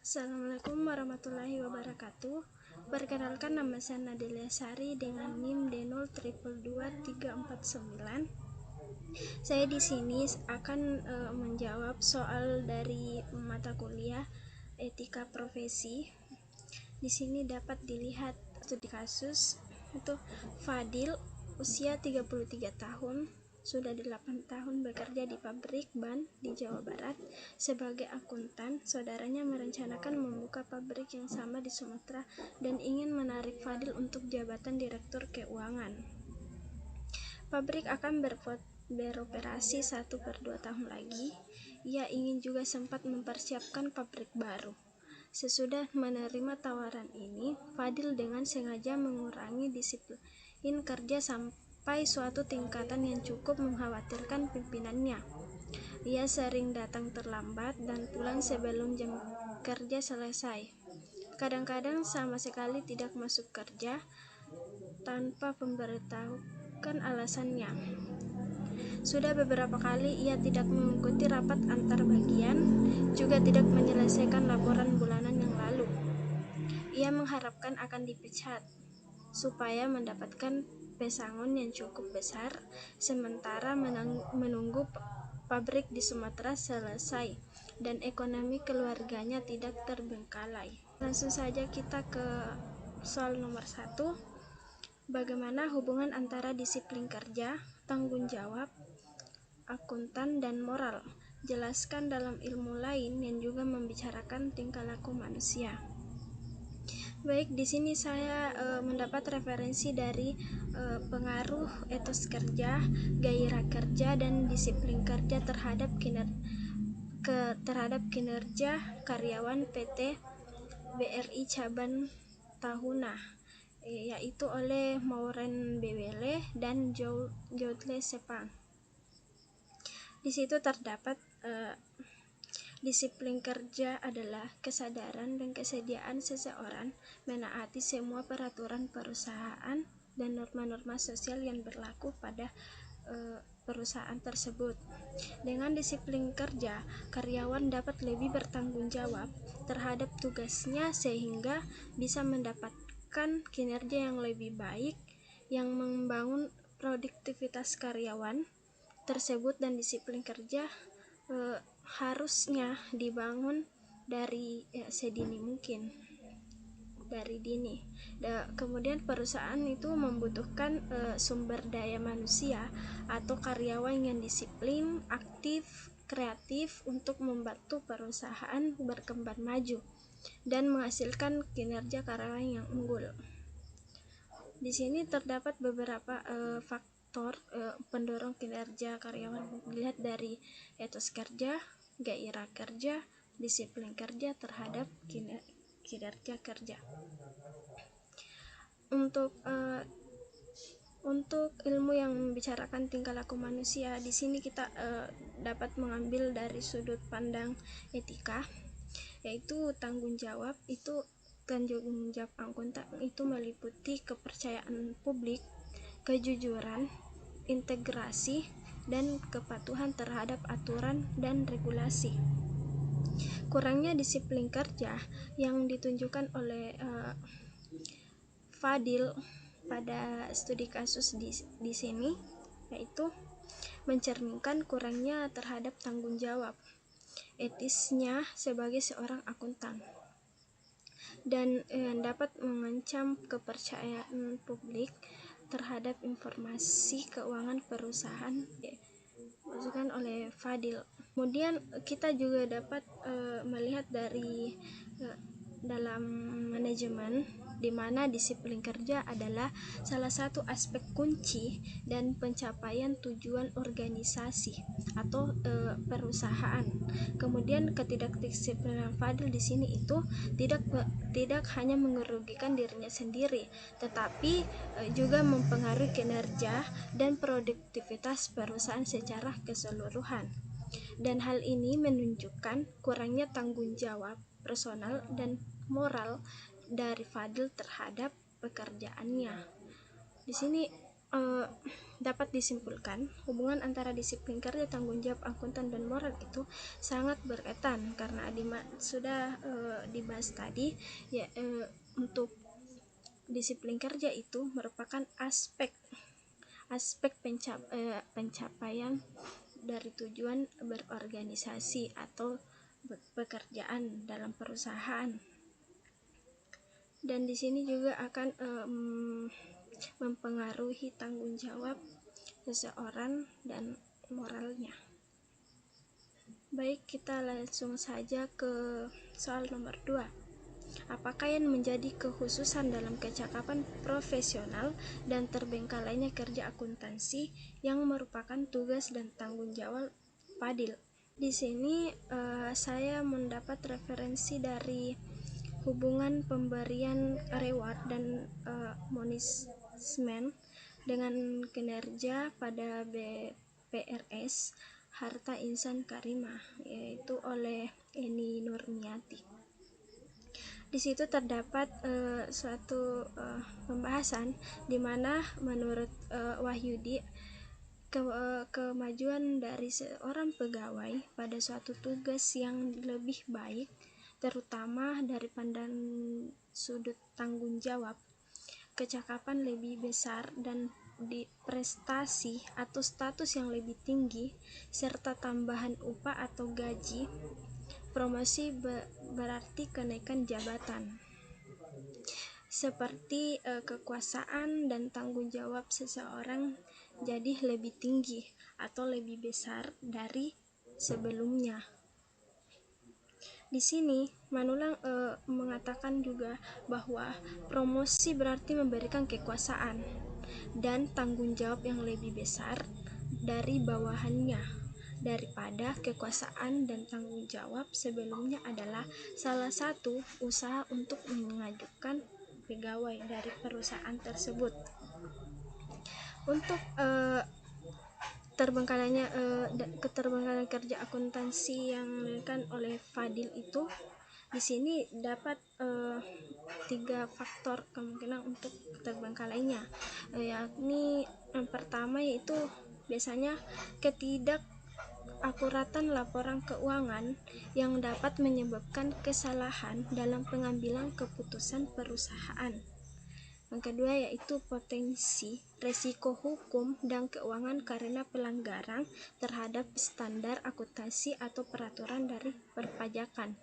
Assalamualaikum warahmatullahi wabarakatuh. Perkenalkan, nama saya Nadelia Sari dengan NIM D02222349. Saya di sini akan menjawab soal dari mata kuliah Etika Profesi. Di sini dapat dilihat studi kasus itu Fadil, usia 33 tahun, sudah 8 tahun bekerja di pabrik ban di Jawa Barat sebagai akuntan. Saudaranya merencanakan membuka pabrik yang sama di Sumatera dan ingin menarik Fadil untuk jabatan direktur keuangan. Pabrik akan beroperasi 1/2 tahun lagi. Ia ingin juga sempat mempersiapkan pabrik baru. Sesudah menerima tawaran ini, Fadil dengan sengaja mengurangi disiplin kerja sampai suatu tingkatan yang cukup mengkhawatirkan pimpinannya. Ia sering datang terlambat dan pulang sebelum jam kerja selesai. Kadang-kadang sama sekali tidak masuk kerja tanpa memberitahukan alasannya. Sudah beberapa kali ia tidak mengikuti rapat antar bagian, juga tidak menyelesaikan laporan bulanan yang lalu. Ia mengharapkan akan dipecat supaya mendapatkan pesangon yang cukup besar, sementara menunggu pabrik di Sumatera selesai dan ekonomi keluarganya tidak terbengkalai. Langsung saja kita ke soal nomor 1. Bagaimana hubungan antara disiplin kerja, tanggung jawab, akuntan, dan moral? Jelaskan dalam ilmu lain yang juga membicarakan tingkah laku manusia. Baik, di sini saya mendapat referensi dari pengaruh etos kerja, gairah kerja, dan disiplin kerja terhadap kinerja karyawan PT BRI Cabang Tahuna, yaitu oleh Maureen Bewele dan Joudle Sepang. Di situ terdapat disiplin kerja adalah kesadaran dan kesediaan seseorang menaati semua peraturan perusahaan dan norma-norma sosial yang berlaku pada perusahaan tersebut. Dengan disiplin kerja, karyawan dapat lebih bertanggung jawab terhadap tugasnya sehingga bisa mendapatkan kinerja yang lebih baik yang membangun produktivitas karyawan tersebut. Dan disiplin kerja harusnya dibangun dari sedini mungkin, dari dini. Kemudian perusahaan itu membutuhkan sumber daya manusia atau karyawan yang disiplin, aktif, kreatif untuk membantu perusahaan berkembang maju dan menghasilkan kinerja karyawan yang unggul. Di sini terdapat beberapa faktor pendorong kinerja karyawan, dilihat dari etos kerja, gairah kerja, disiplin kerja terhadap kinerja kerja. Untuk ilmu yang membicarakan tingkah laku manusia, di sini kita dapat mengambil dari sudut pandang etika, yaitu tanggung jawab akuntan itu meliputi kepercayaan publik, kejujuran, integrasi, dan kepatuhan terhadap aturan dan regulasi. Kurangnya disiplin kerja yang ditunjukkan oleh Fadil pada studi kasus di sini, yaitu mencerminkan kurangnya terhadap tanggung jawab etisnya sebagai seorang akuntan, dan dapat mengancam kepercayaan publik terhadap informasi keuangan perusahaan ditunjukkan oleh Fadil. Kemudian kita juga dapat melihat dari dalam manajemen, di mana disiplin kerja adalah salah satu aspek kunci dan pencapaian tujuan organisasi atau perusahaan. Kemudian ketidakdisiplinan Fadil di sini itu tidak hanya merugikan dirinya sendiri, tetapi juga mempengaruhi kinerja dan produktivitas perusahaan secara keseluruhan. Dan hal ini menunjukkan kurangnya tanggung jawab personal dan moral dari Fadil terhadap pekerjaannya. Di sini eh, dapat disimpulkan hubungan antara disiplin kerja, tanggung jawab akuntan dan moral itu sangat berkaitan karena sudah dibahas tadi ya. Untuk disiplin kerja itu merupakan aspek pencapaian dari tujuan berorganisasi atau pekerjaan dalam perusahaan, dan di sini juga akan mempengaruhi tanggung jawab seseorang dan moralnya. Baik, kita langsung saja ke soal nomor 2. Apakah yang menjadi kekhususan dalam kecakapan profesional dan terbengkalainya kerja akuntansi yang merupakan tugas dan tanggung jawab Fadil? Di sini saya mendapat referensi dari hubungan pemberian reward dan punishment dengan kinerja pada BPRS Harta Insan Karimah, yaitu oleh Eni Nurmiati. Di situ terdapat suatu pembahasan di mana menurut Wahyudi kemajuan dari seorang pegawai pada suatu tugas yang lebih baik, terutama dari pandangan sudut tanggung jawab, kecakapan lebih besar, dan di prestasi atau status yang lebih tinggi, serta tambahan upah atau gaji. Promosi berarti kenaikan jabatan, seperti kekuasaan dan tanggung jawab seseorang jadi lebih tinggi atau lebih besar dari sebelumnya. Di sini Manulang mengatakan juga bahwa promosi berarti memberikan kekuasaan dan tanggung jawab yang lebih besar dari bawahannya daripada kekuasaan dan tanggung jawab sebelumnya adalah salah satu usaha untuk mengajukan pegawai dari perusahaan tersebut. Untuk keterbengkalaian kerja akuntansi yang dilakukan oleh Fadil itu, di sini dapat 3 faktor kemungkinan untuk keterbengkalainya, yakni yang pertama yaitu biasanya ketidakakuratan laporan keuangan yang dapat menyebabkan kesalahan dalam pengambilan keputusan perusahaan. Yang kedua yaitu potensi resiko hukum dan keuangan karena pelanggaran terhadap standar akuntansi atau peraturan dari perpajakan.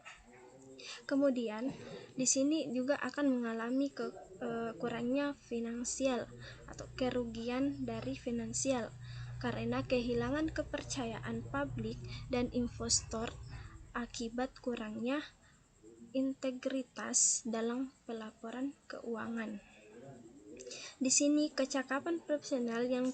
Kemudian di sini juga akan mengalami kurangnya finansial atau kerugian dari finansial karena kehilangan kepercayaan publik dan investor akibat kurangnya integritas dalam pelaporan keuangan. Di sini kecakapan profesional yang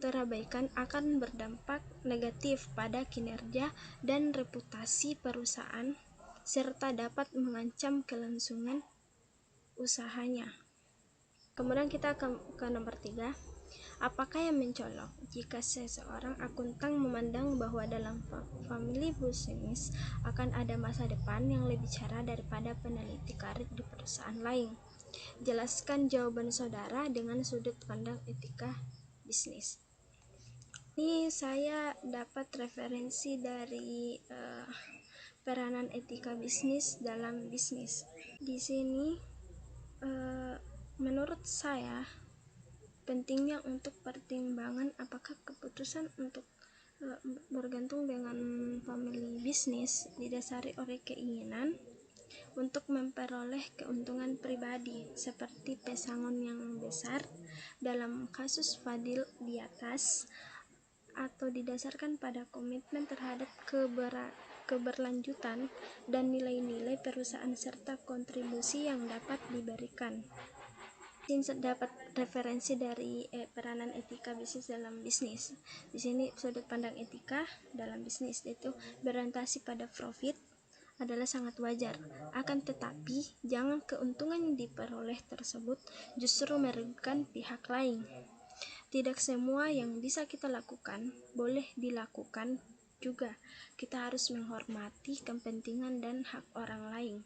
terabaikan akan berdampak negatif pada kinerja dan reputasi perusahaan serta dapat mengancam kelangsungan usahanya. Kemudian kita ke nomor 3. Apakah yang mencolok jika seseorang akuntan memandang bahwa dalam family business akan ada masa depan yang lebih cerah daripada peneliti karir di perusahaan lain? Jelaskan jawaban saudara dengan sudut pandang etika bisnis. Ini saya dapat referensi dari peranan etika bisnis dalam bisnis. Di sini menurut saya pentingnya untuk pertimbangan apakah keputusan untuk bergantung dengan family bisnis didasari oleh keinginan untuk memperoleh keuntungan pribadi seperti pesangon yang besar dalam kasus Fadil di atas, atau didasarkan pada komitmen terhadap keberlanjutan dan nilai-nilai perusahaan serta kontribusi yang dapat diberikan. Ini dapat referensi dari peranan etika bisnis dalam bisnis. Di sini sudut pandang etika dalam bisnis yaitu berorientasi pada profit adalah sangat wajar. Akan tetapi, jangan keuntungan yang diperoleh tersebut justru merugikan pihak lain. Tidak semua yang bisa kita lakukan boleh dilakukan juga. Kita harus menghormati kepentingan dan hak orang lain.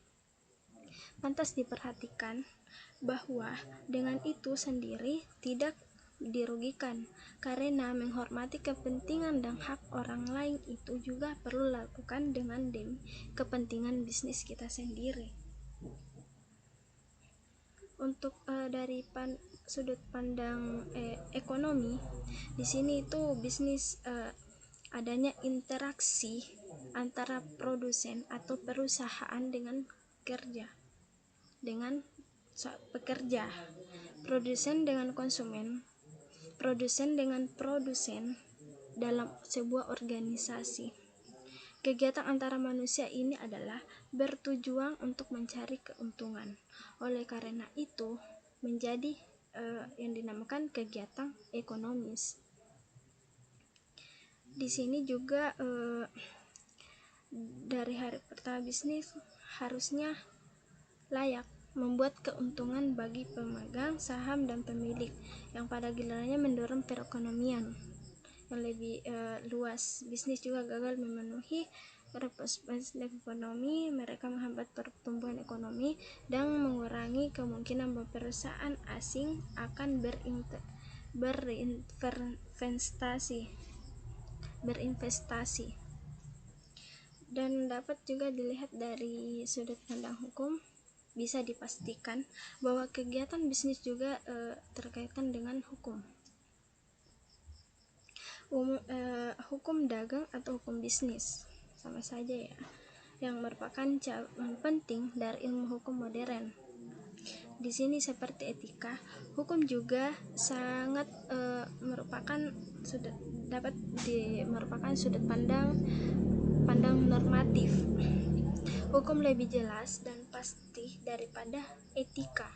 Pantas diperhatikan bahwa dengan itu sendiri tidak dirugikan, karena menghormati kepentingan dan hak orang lain itu juga perlu lakukan dengan demi kepentingan bisnis kita sendiri. Untuk dari sudut pandang ekonomi, di sini itu bisnis adanya interaksi antara produsen atau perusahaan dengan pekerja, produsen dengan konsumen, produsen dengan produsen dalam sebuah organisasi. Kegiatan antara manusia ini adalah bertujuan untuk mencari keuntungan. Oleh karena itu, menjadi yang dinamakan kegiatan ekonomis. Di sini juga dari hari pertama bisnis harusnya layak membuat keuntungan bagi pemegang saham dan pemilik, yang pada gilirannya mendorong perekonomian yang lebih luas. Bisnis juga gagal memenuhi perspektif ekonomi, mereka menghambat pertumbuhan ekonomi dan mengurangi kemungkinan bahwa perusahaan asing akan berinvestasi. Dan dapat juga dilihat dari sudut pandang hukum, bisa dipastikan bahwa kegiatan bisnis juga terkaitkan dengan hukum. Hukum dagang atau hukum bisnis sama saja ya, yang merupakan cabang penting dari ilmu hukum modern. Di sini seperti etika, hukum juga sangat merupakan sudut pandang normatif. Hukum lebih jelas dan pasti daripada etika,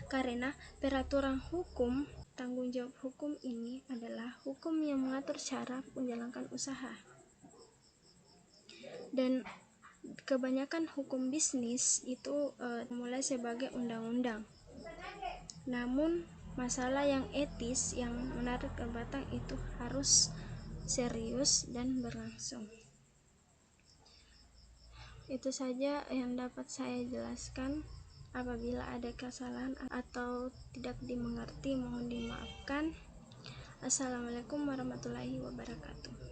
karena peraturan hukum, tanggung jawab hukum ini adalah hukum yang mengatur cara menjalankan usaha. Dan kebanyakan hukum bisnis itu mulai sebagai undang-undang. Namun masalah yang etis yang menarik perdebatan itu harus serius dan berlangsung. Itu saja yang dapat saya jelaskan. Apabila ada kesalahan atau tidak dimengerti, mohon dimaafkan. Assalamualaikum warahmatullahi wabarakatuh.